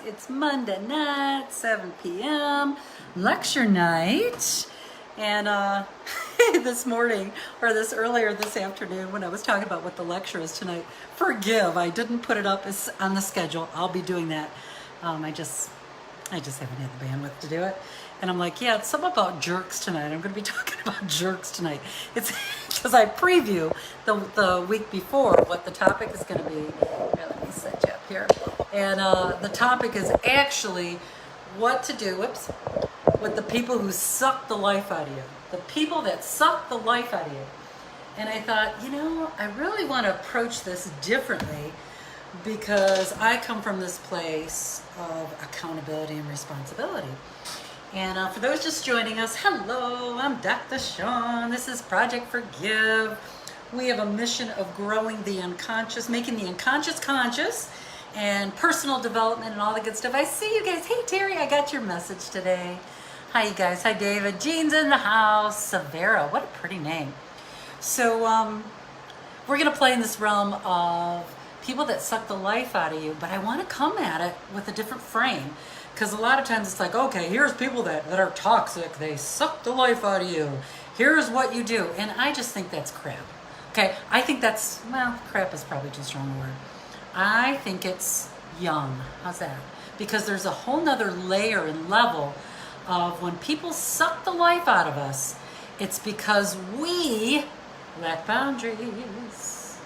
It's Monday night, 7 p.m., lecture night. And earlier this afternoon when I was talking about what the lecture is tonight, forgive, I didn't put it up as on the schedule. I'll be doing that. I just haven't had the bandwidth to do it. And I'm like, yeah, it's something about jerks tonight. I'm going to be talking about jerks tonight. It's because I preview the week before what the topic is going to be. Here, let me set you up here. And the topic is actually what to do, with the people who suck the life out of you. The people that suck the life out of you. And I thought, I really want to approach this differently because I come from this place of accountability and responsibility. And for those just joining us, hello, I'm Dr. Shawne. This is Project Forgive. We have a mission of growing the unconscious, making the unconscious conscious, and personal development and all the good stuff. I see you guys. Hey, Terry, I got your message today. Hi, you guys. Hi, David. Jean's in the house. Severa, what a pretty name. So we're going to play in this realm of people that suck the life out of you, but I want to come at it with a different frame. Because a lot of times it's like, okay, here's people that are toxic. They suck the life out of you. Here's what you do. And I just think that's crap. Okay, I think that's, crap is probably too strong a word. I think it's young. How's that? Because there's a whole nother layer and level of when people suck the life out of us, it's because we lack boundaries.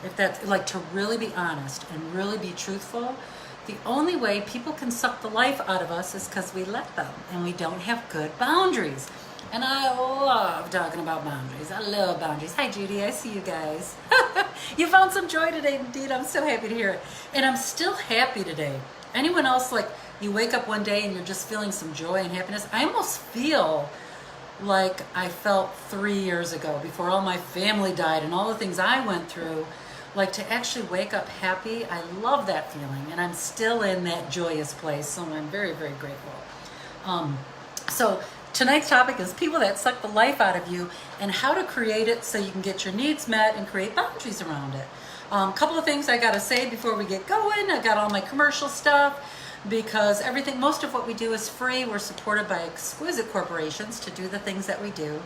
If that's, like, to really be honest and really be truthful, the only way people can suck the life out of us is because we let them and we don't have good boundaries. And I love talking about boundaries. I love boundaries. Hi, Judy. I see you guys. You found some joy today, indeed. I'm so happy to hear it. And I'm still happy today. Anyone else, like, you wake up one day and you're just feeling some joy and happiness? I almost feel like I felt 3 years ago before all my family died and all the things I went through. Like, to actually wake up happy, I love that feeling, and I'm still in that joyous place, so I'm very, very grateful. So tonight's topic is people that suck the life out of you and how to create it so you can get your needs met and create boundaries around it. A couple of things I gotta say before we get going. I got all my commercial stuff because most of what we do is free. We're supported by exquisite corporations to do the things that we do.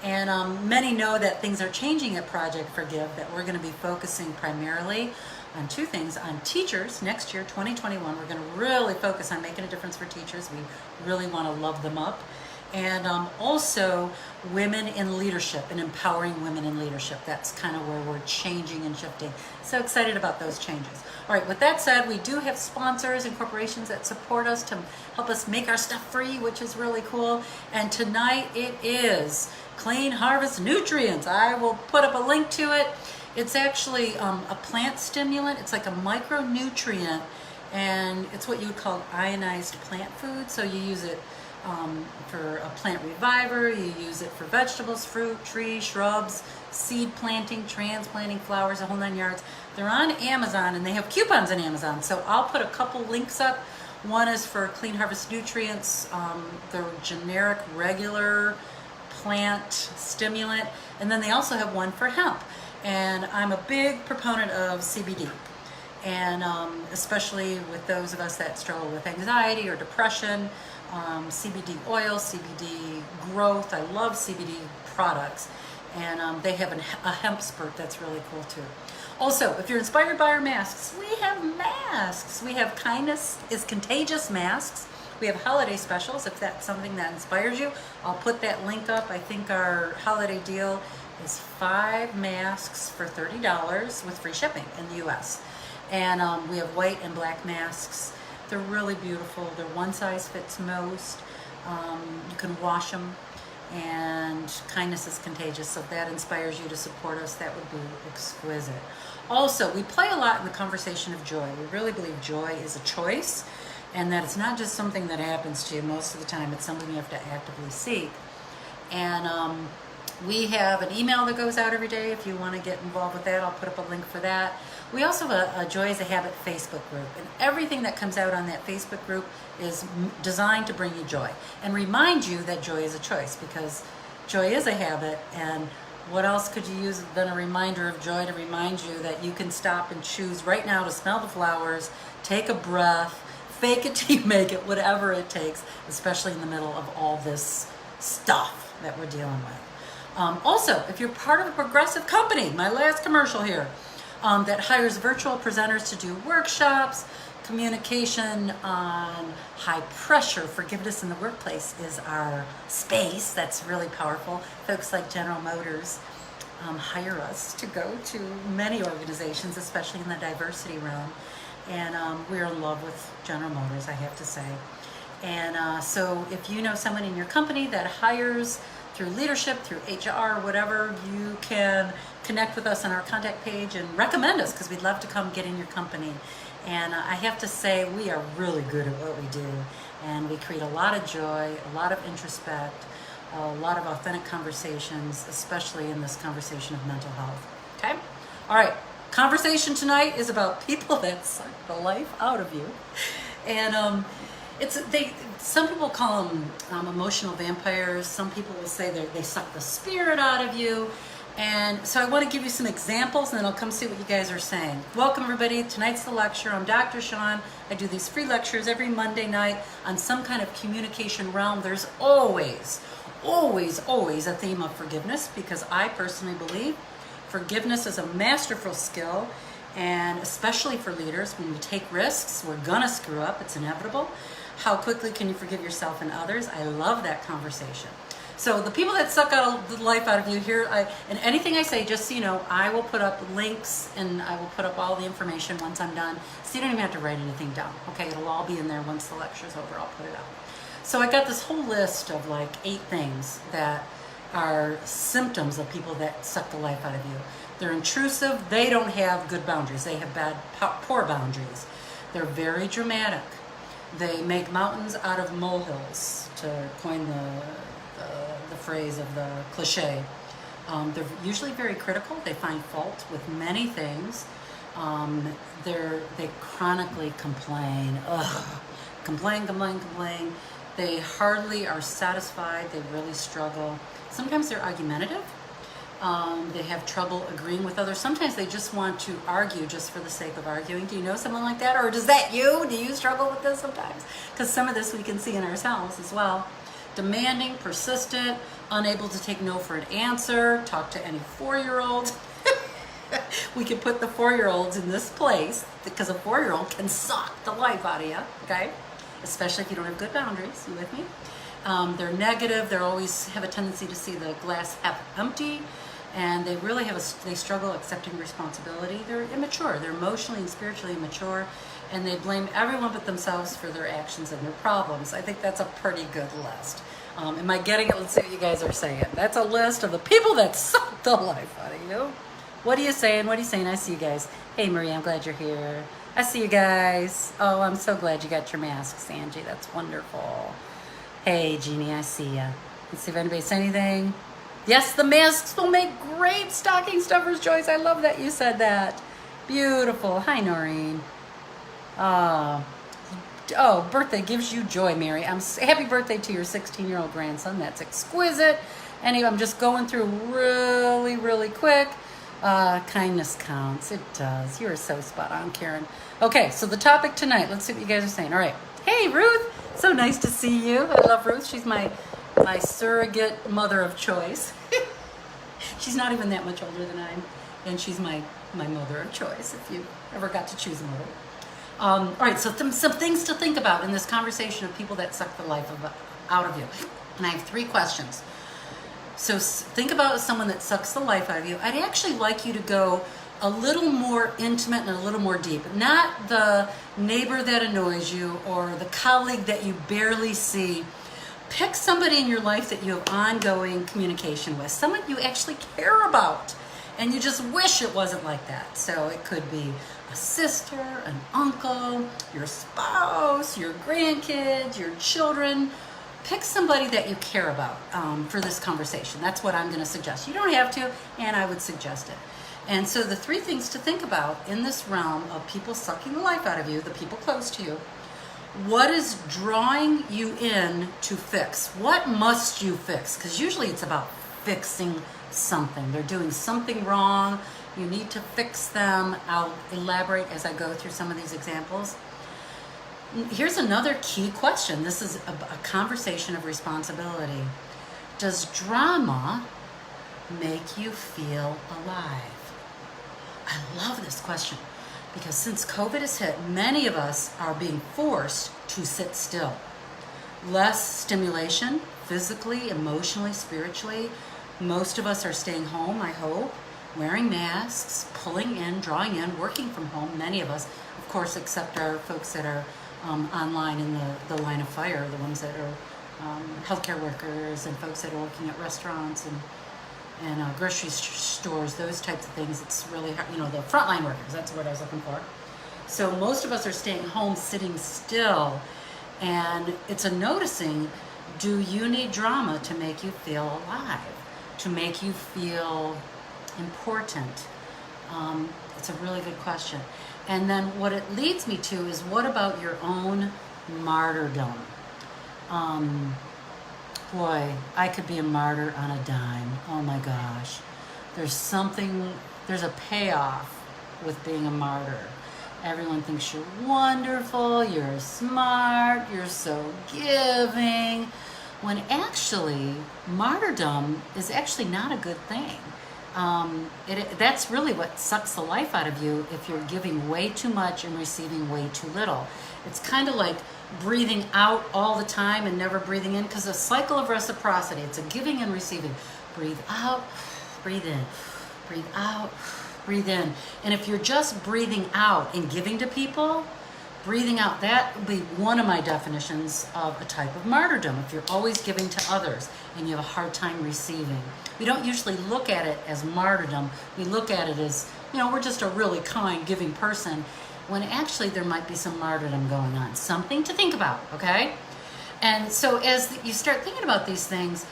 And many know that things are changing at Project Forgive, that we're going to be focusing primarily on two things. On teachers, next year, 2021, we're going to really focus on making a difference for teachers. We really want to love them up. And also women in leadership and empowering women in leadership. That's kind of where we're changing and shifting. So excited about those changes. All right, with that said, we do have sponsors and corporations that support us to help us make our stuff free, which is really cool. And tonight it is Clean Harvest Nutrients. I will put up a link to it. It's actually a plant stimulant. It's like a micronutrient, and it's what you would call ionized plant food. So you use it for a plant reviver. You use it for vegetables, fruit, trees, shrubs, seed planting, transplanting, flowers, the whole 9 yards. They're on Amazon, and they have coupons on Amazon. So I'll put a couple links up. One is for Clean Harvest Nutrients, the generic regular plant stimulant, and then they also have one for hemp. And I'm a big proponent of CBD, and especially with those of us that struggle with anxiety or depression, CBD oil, CBD growth. I love CBD products, and they have a hemp spurt that's really cool too. Also, if you're inspired by our masks, we have masks. We have Kindness is Contagious masks. We have holiday specials. If that's something that inspires you, I'll put that link up. I think our holiday deal is 5 masks for $30 with free shipping in the US. And we have white and black masks. They're really beautiful. They're one size fits most. You can wash them. And Kindness is Contagious. So if that inspires you to support us, that would be exquisite. Also, we play a lot in the conversation of joy. We really believe joy is a choice, and that it's not just something that happens to you. Most of the time, it's something you have to actively seek. And we have an email that goes out every day. If you want to get involved with that, I'll put up a link for that. We also have a Joy is a Habit Facebook group, and everything that comes out on that Facebook group is designed to bring you joy and remind you that joy is a choice, because joy is a habit. And what else could you use than a reminder of joy to remind you that you can stop and choose right now to smell the flowers, take a breath, fake it till you make it, whatever it takes, especially in the middle of all this stuff that we're dealing with. Also, if you're part of a progressive company, my last commercial here, that hires virtual presenters to do workshops, communication on high pressure, forgiveness in the workplace is our space. That's really powerful. Folks like General Motors hire us to go to many organizations, especially in the diversity realm. And we're in love with General Motors, I have to say. And so if you know someone in your company that hires through leadership, through HR, whatever, you can connect with us on our contact page and recommend us, because we'd love to come get in your company. And I have to say, we are really good at what we do. And we create a lot of joy, a lot of introspect, a lot of authentic conversations, especially in this conversation of mental health. Okay? All right. Conversation tonight is about people that suck the life out of you. And some people call them emotional vampires. Some people will say they suck the spirit out of you. And so I want to give you some examples, and then I'll come see what you guys are saying. Welcome, everybody. Tonight's the lecture. I'm Dr. Shawne. I do these free lectures every Monday night on some kind of communication realm. There's always, always, always a theme of forgiveness, because I personally believe forgiveness is a masterful skill, and especially for leaders, when you take risks, we're gonna screw up. It's inevitable. How quickly can you forgive yourself and others? I love that conversation. So the people that suck the life out of you here, and anything I say, just so you know, I will put up links and I will put up all the information once I'm done. So you don't even have to write anything down. Okay, it'll all be in there once the lecture's over. I'll put it up. So I got this whole list of like 8 things that are symptoms of people that suck the life out of you. They're intrusive. They don't have good boundaries. They have poor boundaries. They're very dramatic. They make mountains out of molehills, to coin the phrase of the cliche. They're usually very critical. They find fault with many things. They chronically complain. Complain. They hardly are satisfied. They really struggle. Sometimes they're argumentative. They have trouble agreeing with others. Sometimes they just want to argue just for the sake of arguing. Do you know someone like that? Or is that you? Do you struggle with this sometimes? Because some of this we can see in ourselves as well. Demanding, persistent, unable to take no for an answer. Talk to any 4-year-old. We can put the 4-year-olds in this place, because a 4-year-old can suck the life out of you, okay? Especially if you don't have good boundaries. You with me? They're negative. They always have a tendency to see the glass half empty, and they really they struggle accepting responsibility. They're immature. They're emotionally and spiritually immature, and they blame everyone but themselves for their actions and their problems. I think that's a pretty good list. Am I getting it? Let's see what you guys are saying. That's a list of the people that suck the life out of you. What are you saying? What are you saying? I see you guys. Hey, Maria, I'm glad you're here. I see you guys. Oh, I'm so glad you got your masks, Angie. That's wonderful. Hey, Jeannie, I see ya. Let's see if anybody says anything. Yes, the masks will make great stocking stuffers, Joyce. I love that you said that. Beautiful. Hi, Noreen. Oh, birthday gives you joy, Mary. Happy birthday to your 16-year-old grandson. That's exquisite. Anyway, I'm just going through really, really quick. Kindness counts. It does. You are so spot on, Karen. Okay, so the topic tonight. Let's see what you guys are saying. All right. Hey, Ruth. So nice to see you. I love Ruth. She's my surrogate mother of choice. She's not even that much older than I am, and she's my mother of choice, if you ever got to choose a mother. All right, so some things to think about in this conversation of people that suck the life out of you. And I have 3 questions. So think about someone that sucks the life out of you. I'd actually like you to go a little more intimate and a little more deep. Not the neighbor that annoys you or the colleague that you barely see. Pick somebody in your life that you have ongoing communication with, someone you actually care about, and you just wish it wasn't like that. So it could be a sister, an uncle, your spouse, your grandkids, your children. Pick somebody that you care about for this conversation. That's what I'm going to suggest. You don't have to, and I would suggest it. And so the 3 things to think about in this realm of people sucking the life out of you, the people close to you, what is drawing you in to fix? What must you fix? Because usually it's about fixing something. They're doing something wrong. You need to fix them. I'll elaborate as I go through some of these examples. Here's another key question. This is a conversation of responsibility. Does drama make you feel alive? I love this question because since COVID has hit, many of us are being forced to sit still. Less stimulation, physically, emotionally, spiritually. Most of us are staying home, I hope, wearing masks, pulling in, drawing in, working from home, many of us, of course, except our folks that are online in the line of fire, the ones that are healthcare workers and folks that are working at restaurants and grocery stores, those types of things. It's really hard, the frontline workers, that's what I was looking for. So most of us are staying home, sitting still, and it's a noticing, do you need drama to make you feel alive, to make you feel important? It's a really good question. And then what it leads me to is, what about your own martyrdom? Boy, I could be a martyr on a dime. Oh my gosh. There's a payoff with being a martyr. Everyone thinks you're wonderful, you're smart, you're so giving, when actually martyrdom is actually not a good thing. That's really what sucks the life out of you if you're giving way too much and receiving way too little. It's kind of like breathing out all the time and never breathing in, because a cycle of reciprocity, it's a giving and receiving. Breathe out, breathe in, breathe out, breathe in. And if you're just breathing out and giving to people, breathing out, that would be one of my definitions of a type of martyrdom. If you're always giving to others and you have a hard time receiving. We don't usually look at it as martyrdom. We look at it as, we're just a really kind, giving person, when actually there might be some martyrdom going on. Something to think about, okay? And so as you start thinking about these things,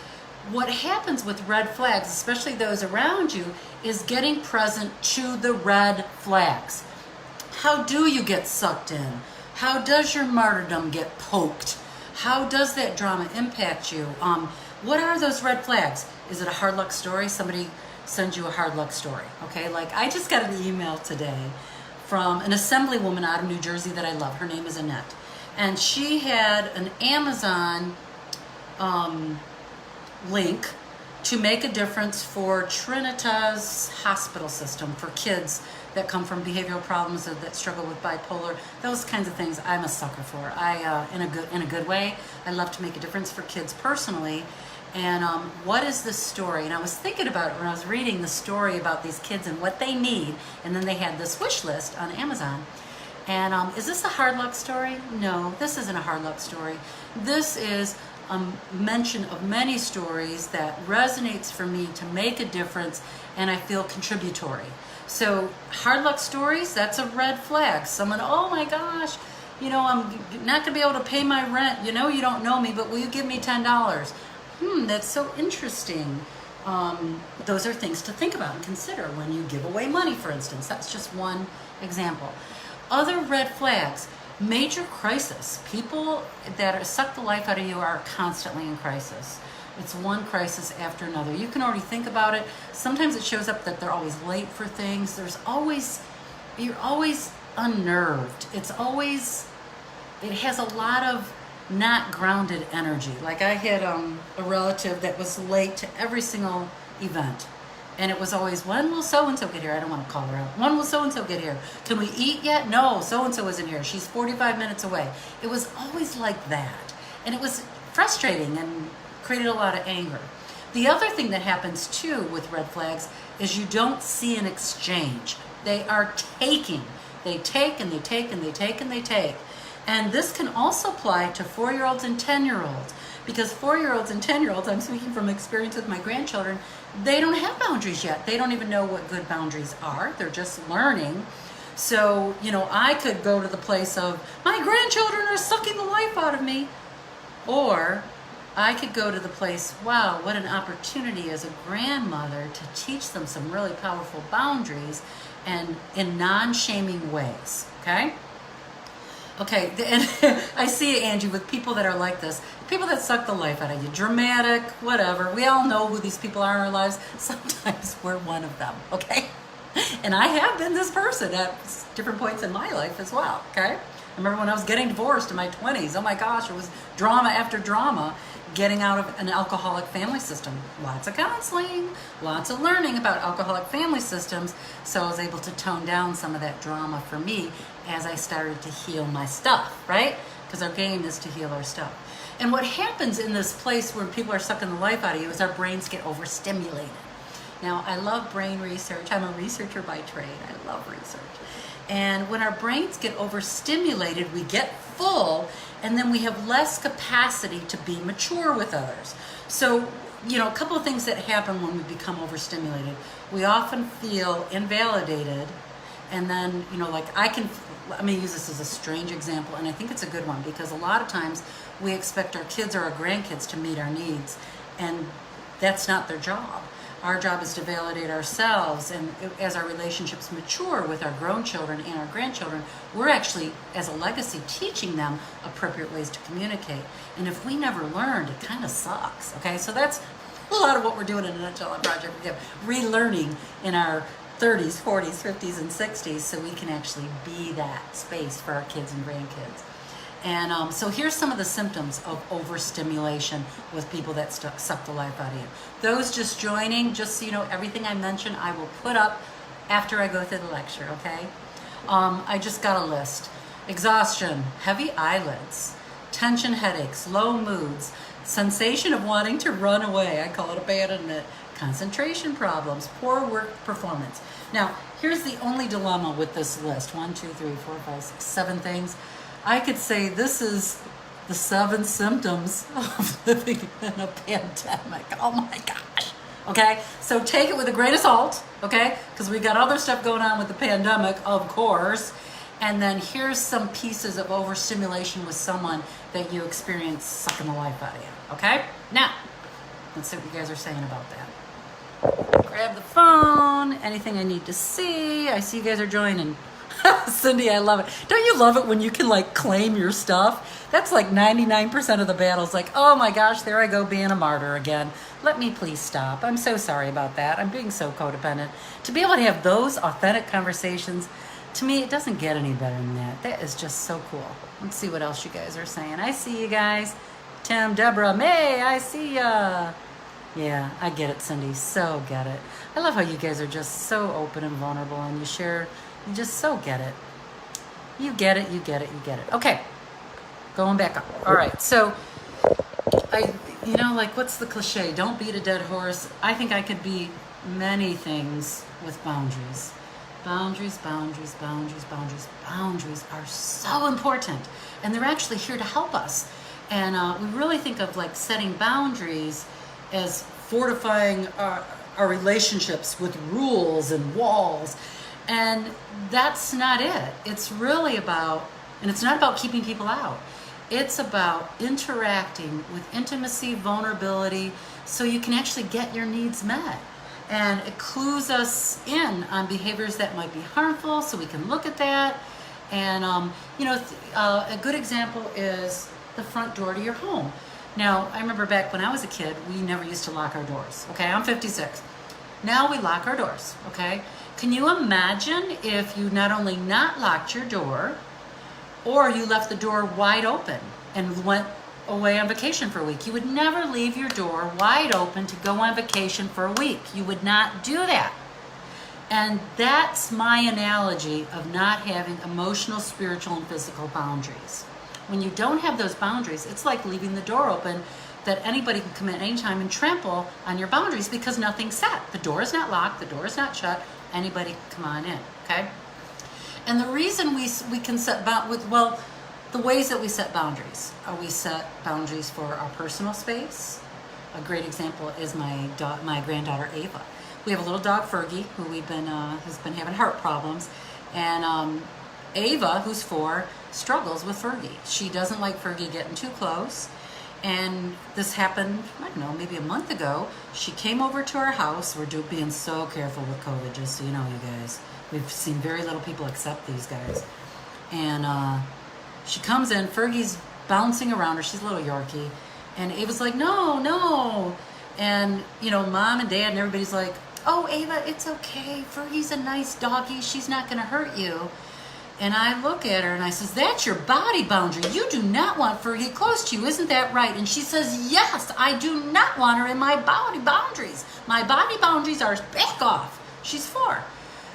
what happens with red flags, especially those around you, is getting present to the red flags. How do you get sucked in? How does your martyrdom get poked? How does that drama impact you? What are those red flags? Is it a hard luck story? Somebody sends you a hard luck story, okay? Like, I just got an email today from an assemblywoman out of New Jersey that I love. Her name is Annette. And she had an Amazon link to make a difference for Trinitas hospital system for kids that come from behavioral problems or that struggle with bipolar, those kinds of things. I'm a sucker for. In a good way. I love to make a difference for kids personally. And what is the story? And I was thinking about it when I was reading the story about these kids and what they need. And then they had this wish list on Amazon. And is this a hard luck story? No, this isn't a hard luck story. This is a mention of many stories that resonates for me to make a difference, and I feel contributory. So hard luck stories, that's a red flag. Someone, oh my gosh, I'm not gonna be able to pay my rent. You don't know me, but will you give me $10? That's so interesting. Those are things to think about and consider when you give away money, for instance. That's just one example. Other red flags, major crisis. People that suck the life out of you are constantly in crisis. It's one crisis after another. You can already think about it. Sometimes it shows up that they're always late for things. You're always unnerved. It has a lot of not grounded energy. Like, I had a relative that was late to every single event. And it was always, when will so-and-so get here? I don't want to call her out. When will so-and-so get here? Can we eat yet? No, so-and-so isn't here. She's 45 minutes away. It was always like that. And it was frustrating and created a lot of anger. The other thing that happens too with red flags is you don't see an exchange. They are taking. They take and they take and they take and they take. And this can also apply to 4-year-olds and 10-year-olds. Because 4-year-olds and 10-year-olds, I'm speaking from experience with my grandchildren, they don't have boundaries yet. They don't even know what good boundaries are. They're just learning. So, I could go to the place of, my grandchildren are sucking the life out of me. Or I could go to the place, wow, what an opportunity as a grandmother to teach them some really powerful boundaries and in non-shaming ways, okay? Okay, and I see it, Angie, with people that are like this. People that suck the life out of you. Dramatic, whatever. We all know who these people are in our lives. Sometimes we're one of them, okay? And I have been this person at different points in my life as well, okay? remember when I was getting divorced in my 20s. Oh my gosh, it was drama after drama getting out of an alcoholic family system. Lots of counseling, lots of learning about alcoholic family systems. So I was able to tone down some of that drama for me as I started to heal my stuff, right? Because our game is to heal our stuff. And what happens in this place where people are sucking the life out of you is our brains get overstimulated. Now, I love brain research. I'm a researcher by trade. I love research. And when our brains get overstimulated, we get full, and then we have less capacity to be mature with others. So, a couple of things that happen when we become overstimulated. We often feel invalidated, and then, let me use this as a strange example, and I think it's a good one, because a lot of times we expect our kids or our grandkids to meet our needs, and that's not their job. Our job is to validate ourselves, and as our relationships mature with our grown children and our grandchildren, we're actually, as a legacy, teaching them appropriate ways to communicate. And if we never learned, it kind of sucks, okay? So that's a lot of what we're doing in a nutshell on Project Forgive. Relearning in our 30s, 40s, 50s, and 60s so we can actually be that space for our kids and grandkids. And so here's some of the symptoms of overstimulation with people that suck the life out of you. Those just joining, just so you know, everything I mentioned, I will put up after I go through the lecture, okay? I just got a list. Exhaustion, heavy eyelids, tension headaches, low moods, sensation of wanting to run away, I call it abandonment, concentration problems, poor work performance. Now, here's the only dilemma with this list. 1, 2, 3, 4, 5, 6, 7 things. I could say this is the 7 symptoms of living in a pandemic. Oh my gosh. Okay? So take it with a grain of salt, okay? Because we got other stuff going on with the pandemic, of course. And then here's some pieces of overstimulation with someone that you experience sucking the life out of you, okay? Now, let's see what you guys are saying about that. Grab the phone, anything I need to see. I see you guys are joining. Cindy, I love it. Don't you love it when you can claim your stuff? That's 99% of the battles. Oh my gosh, there I go being a martyr again. Let me please stop. I'm so sorry about that. I'm being so codependent. To be able to have those authentic conversations, to me, it doesn't get any better than that. That is just so cool. Let's see what else you guys are saying. I see you guys. Tim, Deborah, May, I see ya. Yeah, I get it, Cindy. So get it. I love how you guys are just so open and vulnerable, and you share. You just so get it. You get it, you get it, you get it. Okay, going back up. All right, so what's the cliche? Don't beat a dead horse. I think I could be many things with boundaries. Boundaries, boundaries, boundaries, boundaries. Boundaries are so important, and they're actually here to help us. And we really think of setting boundaries as fortifying our relationships with rules and walls. And that's not it. It's really about, and it's not about keeping people out. It's about interacting with intimacy, vulnerability, so you can actually get your needs met. And it clues us in on behaviors that might be harmful, so we can look at that. And, a good example is the front door to your home. Now, I remember back when I was a kid, we never used to lock our doors. Okay, I'm 56. Now we lock our doors, okay? Can you imagine if you not only not locked your door, or you left the door wide open and went away on vacation for a week? You would never leave your door wide open to go on vacation for a week. You would not do that. And that's my analogy of not having emotional, spiritual, and physical boundaries. When you don't have those boundaries, it's like leaving the door open that anybody can come in anytime and trample on your boundaries because nothing's set. The door is not locked, the door is not shut. Anybody can come on in, okay? And the reason we can set the ways that we set boundaries are we set boundaries for our personal space. A great example is my granddaughter Ava. We have a little dog Fergie who has been having heart problems, and Ava, who's 4, struggles with Fergie. She doesn't like Fergie getting too close. And this happened, I don't know, maybe a month ago. She came over to our house. We're being so careful with COVID, just so you know, you guys. We've seen very little people accept these guys. And she comes in, Fergie's bouncing around her. She's a little Yorkie. And Ava's like, no. And, Mom and Dad and everybody's like, oh, Ava, it's okay. Fergie's a nice doggy. She's not going to hurt you. And I look at her and I says, that's your body boundary. You do not want Fergie close to you. Isn't that right? And she says, yes, I do not want her in my body boundaries. My body boundaries are back off. She's 4.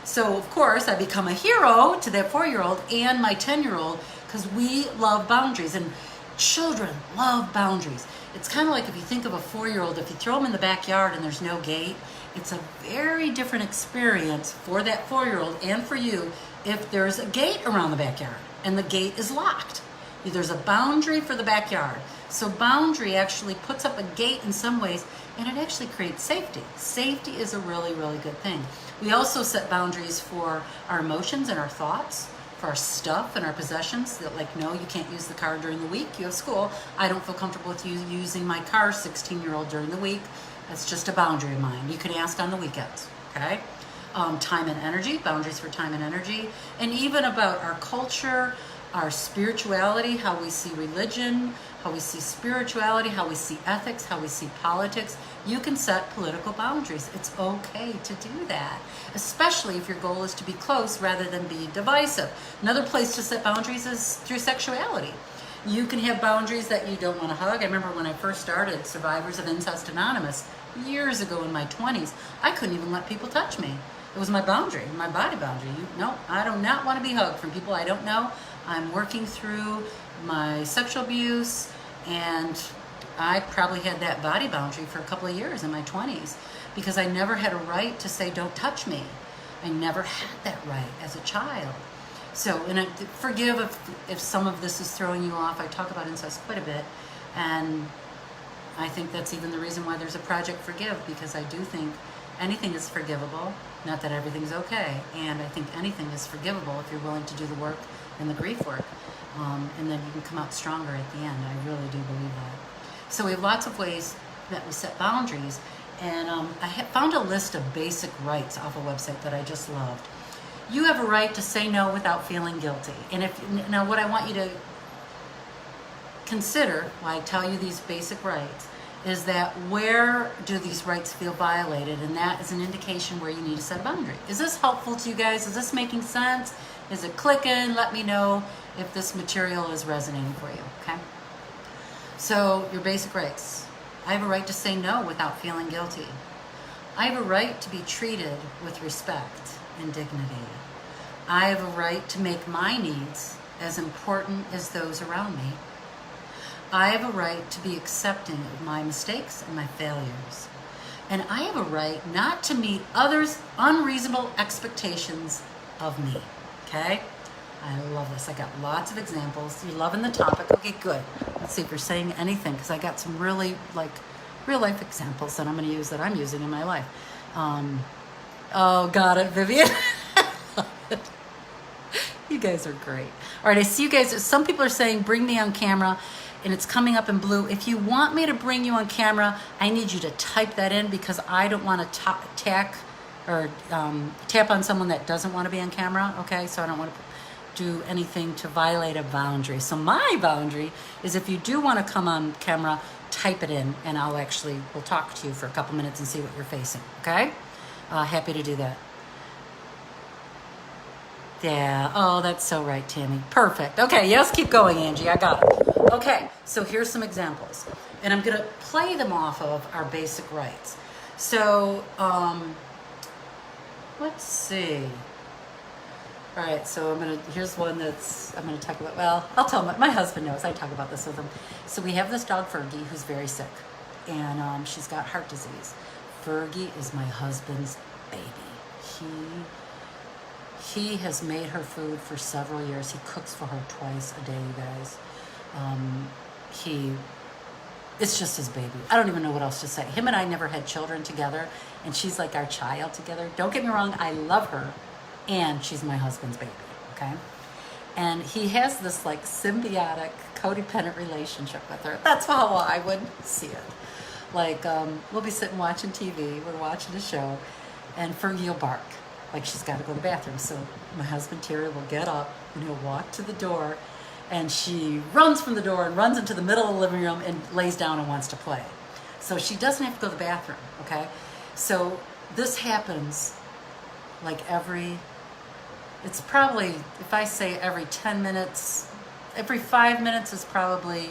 So, of course, I become a hero to that 4-year-old and my 10-year-old because we love boundaries. And children love boundaries. It's kind of like if you think of a 4-year-old, if you throw them in the backyard and there's no gate, it's a very different experience for that 4-year-old and for you if there's a gate around the backyard and the gate is locked. There's a boundary for the backyard. So boundary actually puts up a gate in some ways, and it actually creates safety. Safety is a really, really good thing. We also set boundaries for our emotions and our thoughts, for our stuff and our possessions. That, like, no, you can't use the car during the week. You have school. I don't feel comfortable with you using my car, 16-year-old, during the week. That's just a boundary of mine. You can ask on the weekends, okay? Time and energy, boundaries for time and energy, and even about our culture, our spirituality, how we see religion, how we see spirituality, how we see ethics, how we see politics. You can set political boundaries. It's okay to do that, especially if your goal is to be close rather than be divisive. Another place to set boundaries is through sexuality. You can have boundaries that you don't want to hug. I remember when I first started Survivors of Incest Anonymous years ago in my 20s, I couldn't even let people touch me. It was my boundary, my body boundary. No, I do not want to be hugged from people I don't know. I'm working through my sexual abuse, and I probably had that body boundary for a couple of years in my 20s because I never had a right to say, don't touch me. I never had that right as a child. So, and forgive if some of this is throwing you off. I talk about incest quite a bit, and I think that's even the reason why there's a Project Forgive, because I do think anything is forgivable. Not that everything's okay, and I think anything is forgivable if you're willing to do the work and the grief work, and then you can come out stronger at the end. I really do believe that. So we have lots of ways that we set boundaries, and I found a list of basic rights off a website that I just loved. You have a right to say no without feeling guilty. And now what I want you to consider while I tell you these basic rights is that where do these rights feel violated, and that is an indication where you need to set a boundary. Is this helpful to you guys? Is this making sense? Is it clicking? Let me know if this material is resonating for you, okay? So your basic rights. I have a right to say no without feeling guilty. I have a right to be treated with respect and dignity. I have a right to make my needs as important as those around me. I have a right to be accepting of my mistakes and my failures. And I have a right not to meet others' unreasonable expectations of me. Okay? I love this. I got lots of examples. You're loving the topic. Okay, good. Let's see if you're saying anything, because I got some really, real life examples that I'm going to use that I'm using in my life. Oh, got it, Vivian. You guys are great. All right, I see you guys. Some people are saying, bring me on camera, and it's coming up in blue. If you want me to bring you on camera, I need you to type that in, because I don't want to tap on someone that doesn't want to be on camera, okay? So I don't want to do anything to violate a boundary. So my boundary is, if you do want to come on camera, type it in, and we'll talk to you for a couple minutes and see what you're facing, okay? Happy to do that. Yeah, oh, that's so right, Tammy. Perfect. Okay, yes, keep going, Angie. I got it. Okay, so here's some examples. And I'm going to play them off of our basic rights. So, let's see. All right, so here's one I'm going to talk about. Well, I'll tell my husband knows. I talk about this with him. So we have this dog, Fergie, who's very sick. And she's got heart disease. Fergie is my husband's baby. He has made her food for several years. He cooks for her twice a day, you guys. It's just his baby. I don't even know what else to say. Him and I never had children together, and she's like our child together. Don't get me wrong, I love her, and she's my husband's baby, okay? And he has this symbiotic, codependent relationship with her. That's how I would see it. We'll be sitting watching TV, we're watching a show, and Fergie will bark. She's got to go to the bathroom. So my husband, Terry, will get up and he'll walk to the door, and she runs from the door and runs into the middle of the living room and lays down and wants to play. So she doesn't have to go to the bathroom, okay? So this happens every it's probably, if I say every 10 minutes, every 5 minutes is probably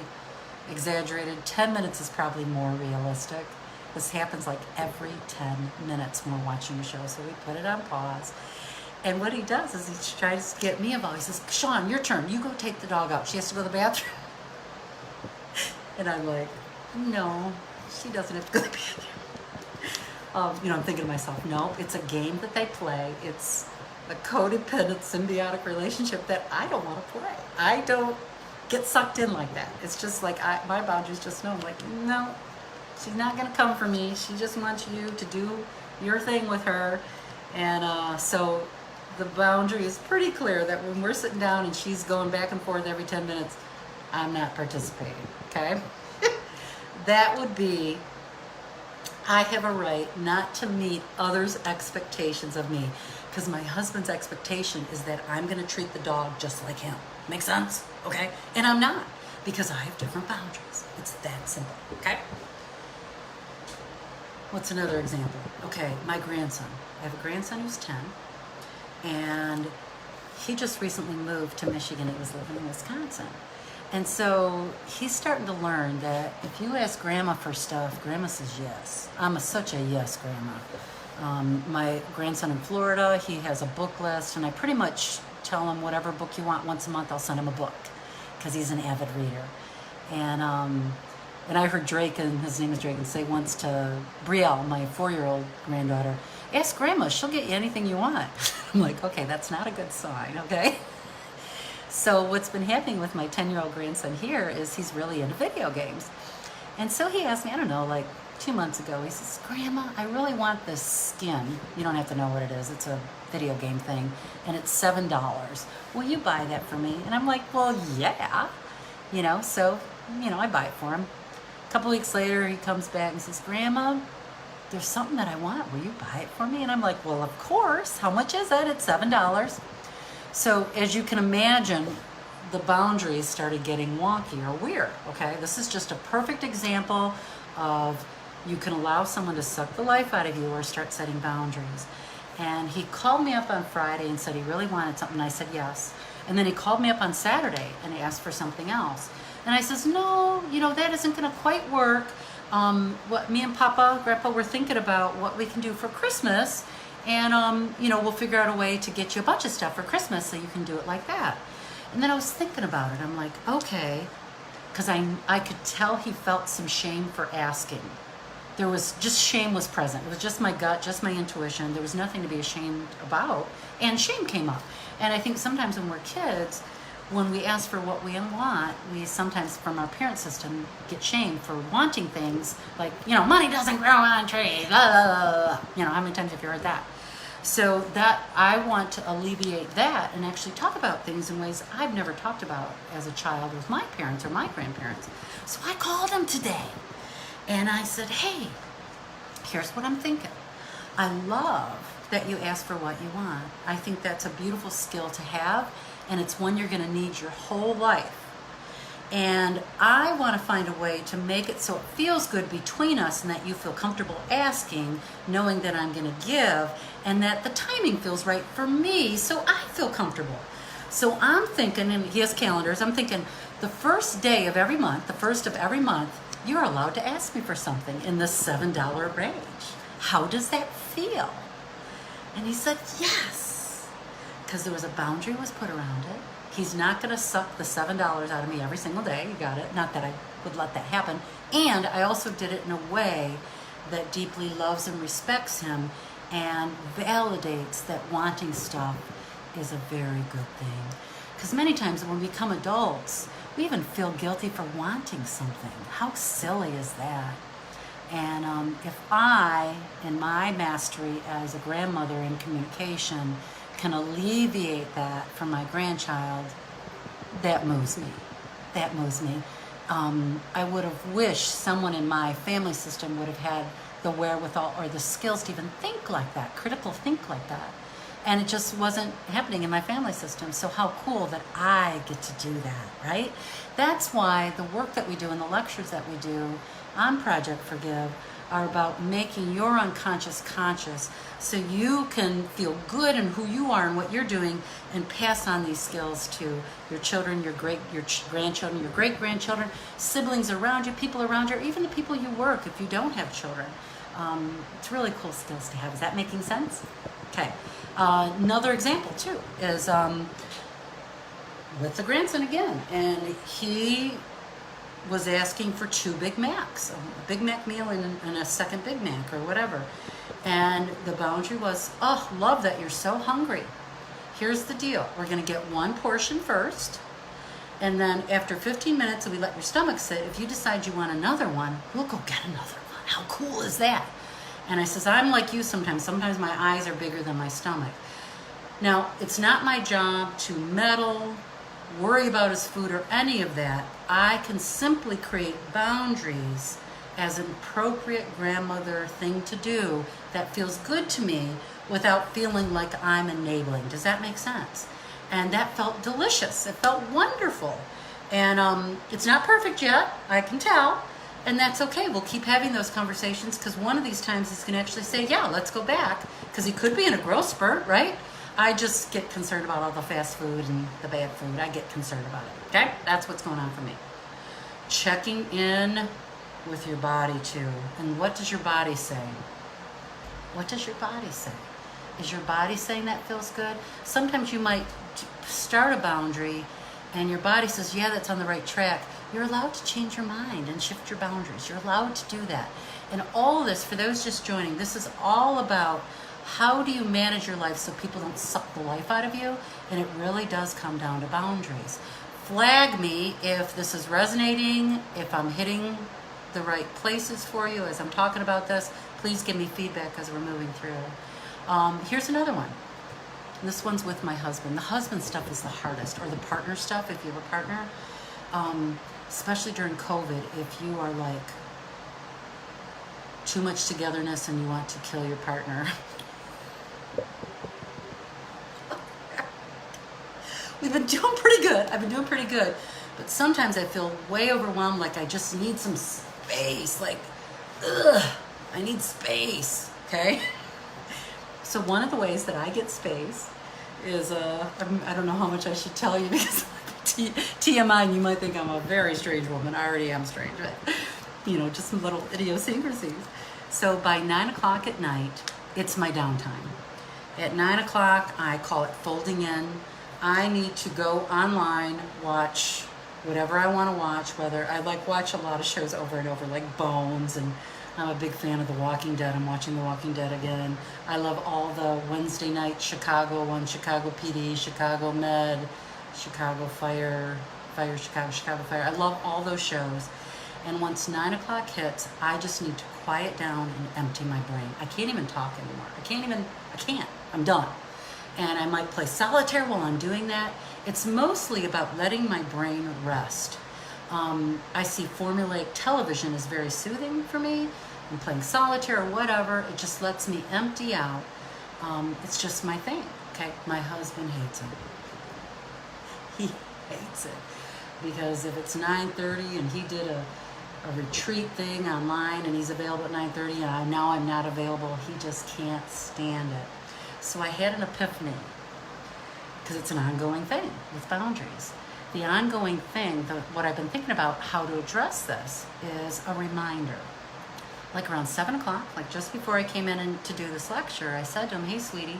exaggerated. 10 minutes is probably more realistic. This happens like every 10 minutes when we're watching a show. So we put it on pause. And what he does is he tries to get me involved. He says, Shawne, your turn. You go take the dog out. She has to go to the bathroom. And I'm like, no, she doesn't have to go to the bathroom. I'm thinking to myself, no, it's a game that they play. It's a codependent, symbiotic relationship that I don't want to play. I don't get sucked in like that. It's just like my boundaries just know. I'm like, no, she's not going to come for me. She just wants you to do your thing with her. And so the boundary is pretty clear that when we're sitting down and she's going back and forth every 10 minutes, I'm not participating, okay? That would be, I have a right not to meet others' expectations of me, because my husband's expectation is that I'm going to treat the dog just like him. Make sense? Okay? And I'm not, because I have different boundaries. It's that simple, okay? What's another example? Okay, my grandson. I have a grandson who's 10, and he just recently moved to Michigan. He was living in Wisconsin. And so he's starting to learn that if you ask grandma for stuff, grandma says yes. I'm such a yes grandma. My grandson in Florida, he has a book list, and I pretty much tell him whatever book you want once a month, I'll send him a book, because he's an avid reader. And I heard Drake, and his name is Drake, and say once to Brielle, my 4-year-old granddaughter, ask grandma, she'll get you anything you want. I'm like, okay, that's not a good sign, okay? So what's been happening with my 10-year-old grandson here is he's really into video games. And so he asked me, I don't know, like 2 months ago, he says, Grandma, I really want this skin. You don't have to know what it is. It's a video game thing, and it's $7. Will you buy that for me? And I'm like, well, yeah. So I buy it for him. A couple weeks later, he comes back and says, Grandma, there's something that I want. Will you buy it for me? And I'm like, well, of course. How much is it? It's $7. So as you can imagine, the boundaries started getting wonky or weird, okay? This is just a perfect example of you can allow someone to suck the life out of you or start setting boundaries. And he called me up on Friday and said he really wanted something. I said yes. And then he called me up on Saturday and he asked for something else. And I says, no, that isn't going to quite work. What me and Grandpa were thinking about what we can do for Christmas. And, we'll figure out a way to get you a bunch of stuff for Christmas so you can do it like that. And then I was thinking about it. I'm like, okay, because I could tell he felt some shame for asking. There was just shame was present. It was just my gut, just my intuition. There was nothing to be ashamed about. And shame came up. And I think sometimes when we're kids, when we ask for what we want, we sometimes from our parent system get shamed for wanting things like, money doesn't grow on trees, blah, blah, blah. How many times have you heard that? So that I want to alleviate that and actually talk about things in ways I've never talked about as a child with my parents or my grandparents. So I called him today and I said, hey, here's what I'm thinking. I love that you ask for what you want. I think that's a beautiful skill to have, and it's one you're going to need your whole life. And I want to find a way to make it so it feels good between us and that you feel comfortable asking, knowing that I'm going to give, and that the timing feels right for me so I feel comfortable. So I'm thinking, and he has calendars, I'm thinking the first day of every month, the first of every month, you're allowed to ask me for something in the $7 range. How does that feel? And he said, yes, because there was a boundary was put around it. He's not going to suck the $7 out of me every single day. You got it. Not that I would let that happen. And I also did it in a way that deeply loves and respects him and validates that wanting stuff is a very good thing. Because many times when we become adults, we even feel guilty for wanting something. How silly is that? And if I, in my mastery as a grandmother in communication, can alleviate that for my grandchild, that moves me. That moves me. I would have wished someone in my family system would have had the wherewithal or the skills to even think like that, critical think like that. And it just wasn't happening in my family system. So how cool that I get to do that, right? That's why the work that we do and the lectures that we do on Project Forgive are about making your unconscious conscious so you can feel good in who you are and what you're doing and pass on these skills to your children, your grandchildren, your great-grandchildren, siblings around you, people around you, or even the people you work if you don't have children. It's really cool skills to have. Is that making sense? Okay. Another example, too, is with the grandson again. And he was asking for 2 Big Macs, a Big Mac meal and a second Big Mac or whatever. And the boundary was, oh, love that you're so hungry. Here's the deal. We're going to get 1 portion first. And then after 15 minutes, we let your stomach sit. If you decide you want another one, we'll go get another one. How cool is that? And I says, I'm like you sometimes. Sometimes my eyes are bigger than my stomach. Now, it's not my job to meddle, worry about his food or any of that. I can simply create boundaries as an appropriate grandmother thing to do that feels good to me without feeling like I'm enabling. Does that make sense? And that felt delicious. It felt wonderful. And it's not perfect yet, I can tell. And that's okay. We'll keep having those conversations because one of these times he's going to actually say, yeah, let's go back. Because he could be in a growth spurt, right? I just get concerned about all the fast food and the bad food. I get concerned about it, okay? That's what's going on for me. Checking in with your body, too. And what does your body say? What does your body say? Is your body saying that feels good? Sometimes you might start a boundary and your body says, yeah, that's on the right track. You're allowed to change your mind and shift your boundaries. You're allowed to do that. And all of this, for those just joining, this is all about how do you manage your life so people don't suck the life out of you? And it really does come down to boundaries. Flag me if this is resonating, if I'm hitting the right places for you as I'm talking about this. Please give me feedback as we're moving through. Here's another one. This one's with my husband. The husband stuff is the hardest, or the partner stuff if you have a partner. Especially during COVID, if you are like too much togetherness and you want to kill your partner. We've been doing pretty good. I've been doing pretty good. But sometimes I feel way overwhelmed, like I just need some space. Like, I need space, okay? So one of the ways that I get space is, I don't know how much I should tell you because TMI, and you might think I'm a very strange woman. I already am strange, but, you know, just some little idiosyncrasies. So by 9 o'clock at night, it's my downtime. At 9 o'clock, I call it folding in. I need to go online, watch whatever I want to watch, whether I watch a lot of shows over and over, like Bones, and I'm a big fan of The Walking Dead. I'm watching The Walking Dead again. I love all the Wednesday night Chicago one, Chicago PD, Chicago Med, Chicago Fire, Chicago Fire. I love all those shows. And once 9 o'clock hits, I just need to quiet down and empty my brain. I can't even talk anymore. I can't. I'm done. And I might play solitaire while I'm doing that. It's mostly about letting my brain rest. I see formulaic television is very soothing for me. I'm playing solitaire or whatever. It just lets me empty out. It's just my thing, okay? My husband hates it. He hates it. Because if it's 9:30 and he did a retreat thing online and he's available at 9:30 and now I'm not available, he just can't stand it. So I had an epiphany, because it's an ongoing thing with boundaries. The ongoing thing, what I've been thinking about how to address this is a reminder. Like around 7 o'clock, like just before I came in to do this lecture, I said to him, hey sweetie,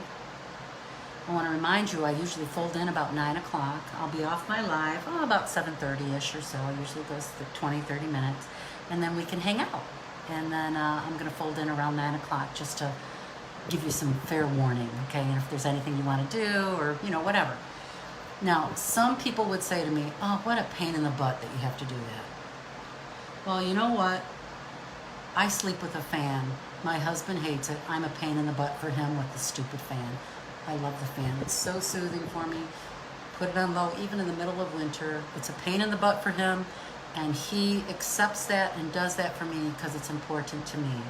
I want to remind you I usually fold in about 9 o'clock. I'll be off my live about 7:30ish or so. It usually goes for 20, 30 minutes. And then we can hang out. And then I'm going to fold in around 9 o'clock just to give you some fair warning, okay? And if there's anything you want to do or, you know, whatever. Now, some people would say to me, oh, what a pain in the butt that you have to do that. Well, you know what? I sleep with a fan. My husband hates it. I'm a pain in the butt for him with the stupid fan. I love the fan. It's so soothing for me. Put it on low, even in the middle of winter. It's a pain in the butt for him, and he accepts that and does that for me because it's important to me.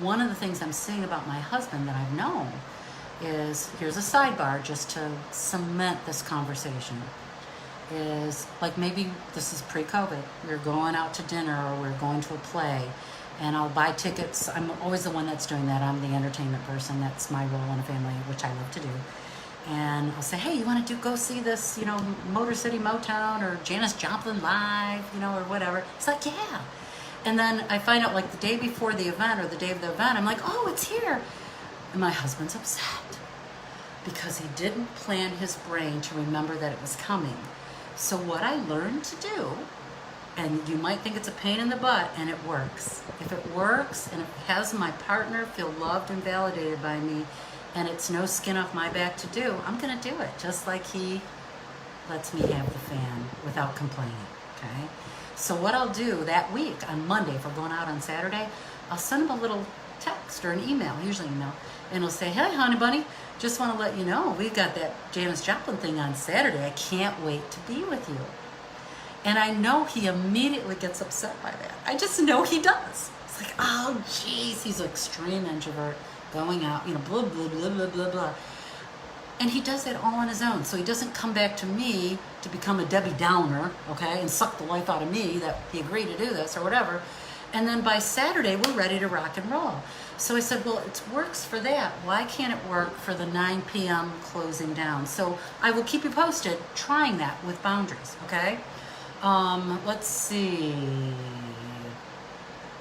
One of the things I'm seeing about my husband that I've known is, here's a sidebar just to cement this conversation, is like maybe this is pre-COVID. We're going out to dinner or we're going to a play and I'll buy tickets. I'm always the one that's doing that. I'm the entertainment person. That's my role in a family, which I love to do. And I'll say, hey, you want to go see this, Motor City Motown or Janis Joplin live, or whatever. It's like, yeah. And then I find out like the day before the event or the day of the event, I'm like, oh, it's here. And my husband's upset because he didn't plan his brain to remember that it was coming. So what I learned to do, and you might think it's a pain in the butt, and it works. If it works and it has my partner feel loved and validated by me, and it's no skin off my back to do, I'm going to do it, just like he lets me have the fan without complaining, okay? So what I'll do that week, on Monday, if we're going out on Saturday, I'll send him a little text or an email, usually email, and I'll say, hey, honey bunny, just want to let you know, we got that Janis Joplin thing on Saturday. I can't wait to be with you. And I know he immediately gets upset by that. I just know he does. It's like, oh, geez, he's an extreme introvert, going out, blah, blah, blah, blah, blah, blah. And he does that all on his own. So he doesn't come back to me to become a Debbie Downer, okay, and suck the life out of me that he agreed to do this or whatever. And then by Saturday, we're ready to rock and roll. So I said, well, it works for that. Why can't it work for the 9 p.m. closing down? So I will keep you posted trying that with boundaries, okay? Let's see.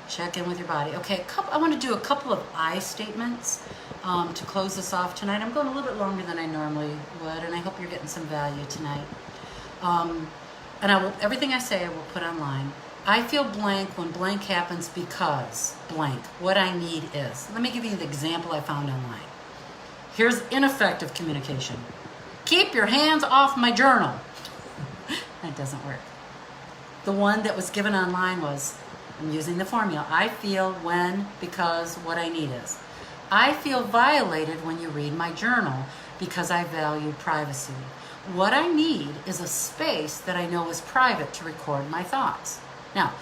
Check in with your body. Okay, I want to do a couple of I statements to close this off tonight. I'm going a little bit longer than I normally would, and I hope you're getting some value tonight. And everything I say I will put online. I feel blank when blank happens because blank. What I need is. Let me give you the example I found online. Here's ineffective communication. Keep your hands off my journal. That doesn't work. The one that was given online was, I'm using the formula. I feel when, because, what I need is. I feel violated when you read my journal because I value privacy. What I need is a space that I know is private to record my thoughts. Now,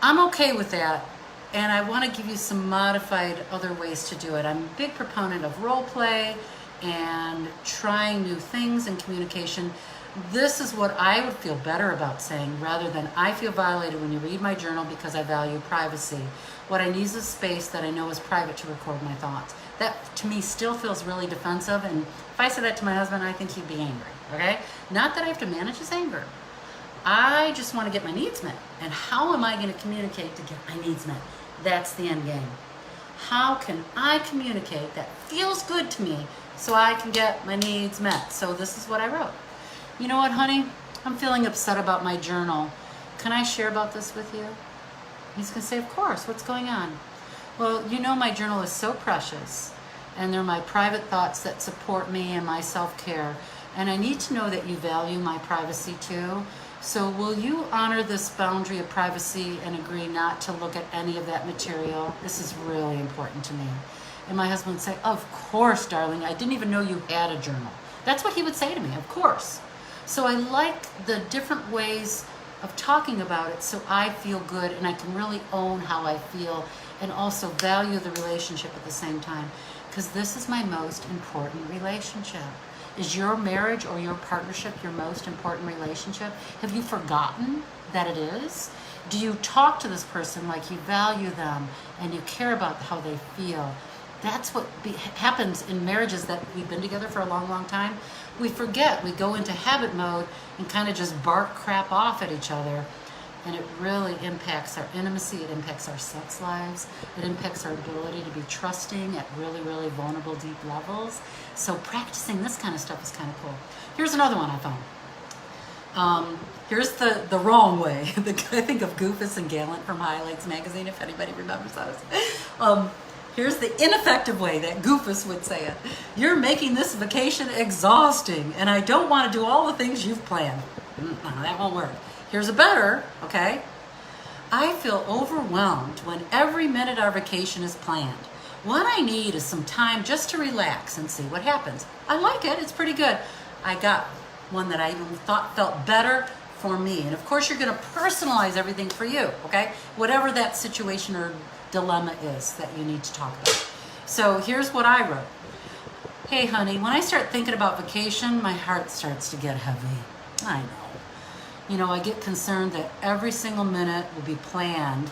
I'm okay with that, and I want to give you some modified other ways to do it. I'm a big proponent of role play and trying new things in communication. This is what I would feel better about saying rather than I feel violated when you read my journal because I value privacy. What I need is a space that I know is private to record my thoughts. That to me still feels really defensive, and if I said that to my husband, I think he'd be angry, okay? Not that I have to manage his anger. I just want to get my needs met. And how am I going to communicate to get my needs met? That's the end game. How can I communicate that feels good to me so I can get my needs met? So this is what I wrote. You know what, honey? I'm feeling upset about my journal. Can I share about this with you? He's going to say, of course. What's going on? Well, my journal is so precious, and they're my private thoughts that support me and my self-care. And I need to know that you value my privacy too. So will you honor this boundary of privacy and agree not to look at any of that material? This is really important to me. And my husband would say, of course, darling. I didn't even know you had a journal. That's what he would say to me, of course. So I like the different ways of talking about it so I feel good and I can really own how I feel and also value the relationship at the same time. Because this is my most important relationship. Is your marriage or your partnership your most important relationship? Have you forgotten that it is? Do you talk to this person like you value them and you care about how they feel? That's what happens in marriages that we've been together for a long, long time. We forget. We go into habit mode and kind of just bark crap off at each other. And it really impacts our intimacy. It impacts our sex lives. It impacts our ability to be trusting at really, really vulnerable, deep levels. So practicing this kind of stuff is kind of cool. Here's another one I found. Here's the wrong way. I think of Goofus and Gallant from Highlights magazine, if anybody remembers those. Here's the ineffective way that Goofus would say it. You're making this vacation exhausting, and I don't want to do all the things you've planned. No, that won't work. Here's a better, okay? I feel overwhelmed when every minute our vacation is planned. What I need is some time just to relax and see what happens. I like it. It's pretty good. I got one that I even thought felt better for me. And of course, you're going to personalize everything for you, okay? Whatever that situation or dilemma is that you need to talk about. So here's what I wrote. Hey, honey, when I start thinking about vacation, my heart starts to get heavy. I know. I get concerned that every single minute will be planned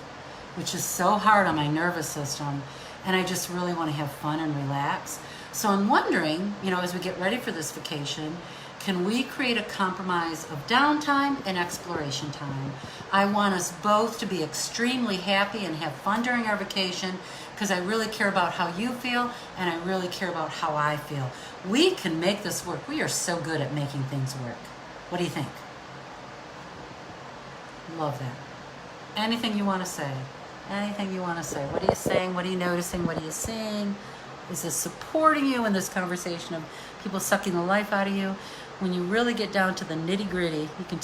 which is so hard on my nervous system. And I just really want to have fun and relax. So I'm wondering, as we get ready for this vacation, can we create a compromise of downtime and exploration time? I want us both to be extremely happy and have fun during our vacation, because I really care about how you feel and I really care about how I feel. We can make this work. We are so good at making things work. What do you think? Love that. Anything you want to say? Anything you want to say? What are you saying? What are you noticing? What are you seeing? Is this supporting you in this conversation of people sucking the life out of you? When you really get down to the nitty gritty, you can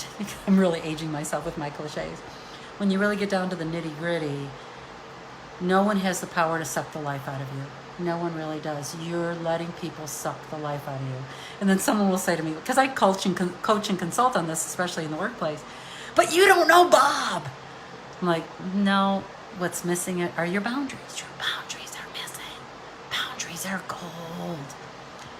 I'm really aging myself with my cliches. When you really get down to the nitty gritty, no one has the power to suck the life out of you. No one really does. You're letting people suck the life out of you. And then someone will say to me, because I coach and consult on this, especially in the workplace, but you don't know Bob. I'm like, no, what's missing are your boundaries. Your boundaries are missing. Boundaries are gold.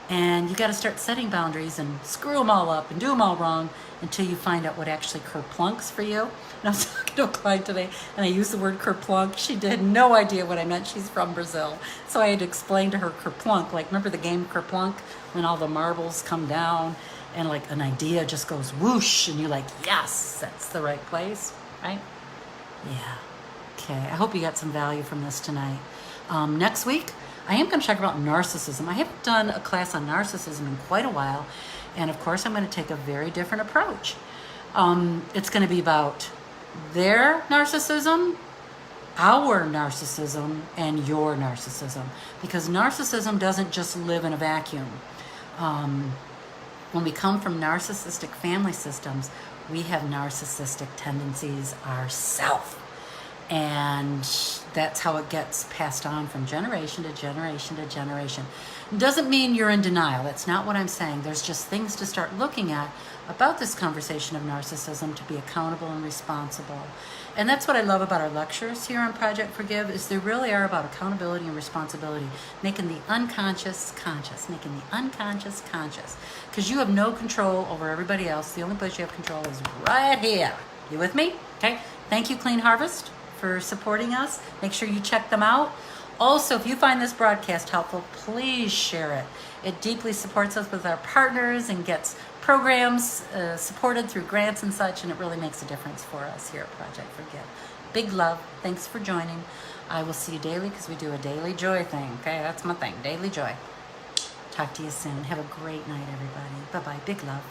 And you got to start setting boundaries and screw them all up and do them all wrong until you find out what actually kerplunks for you. And I was talking to a client today, and I used the word kerplunk. She had no idea what I meant. She's from Brazil. So I had to explain to her kerplunk. Like, remember the game kerplunk? When all the marbles come down and like an idea just goes whoosh, and you're like, yes, that's the right place, right? Yeah. Okay. I hope you got some value from this tonight. Next week, I am going to talk about narcissism. I haven't done a class on narcissism in quite a while. And of course, I'm going to take a very different approach. It's going to be about their narcissism, our narcissism, and your narcissism. Because narcissism doesn't just live in a vacuum. When we come from narcissistic family systems, we have narcissistic tendencies ourselves. And that's how it gets passed on from generation to generation to generation. It doesn't mean you're in denial. That's not what I'm saying. There's just things to start looking at about this conversation of narcissism to be accountable and responsible. And that's what I love about our lectures here on Project Forgive, is they really are about accountability and responsibility, making the unconscious conscious, making the unconscious conscious. Because you have no control over everybody else. The only place you have control is right here. You with me? Okay. Thank you, Clean Harvest, for supporting us. Make sure you check them out. Also, if you find this broadcast helpful, please share it. It deeply supports us with our partners and gets programs supported through grants and such, and it really makes a difference for us here at Project Forgive. Big love. Thanks for joining. I will see you daily, because we do a daily joy thing. Okay, that's my thing, daily joy. Talk to you soon. Have a great night, everybody. Bye-bye. Big love.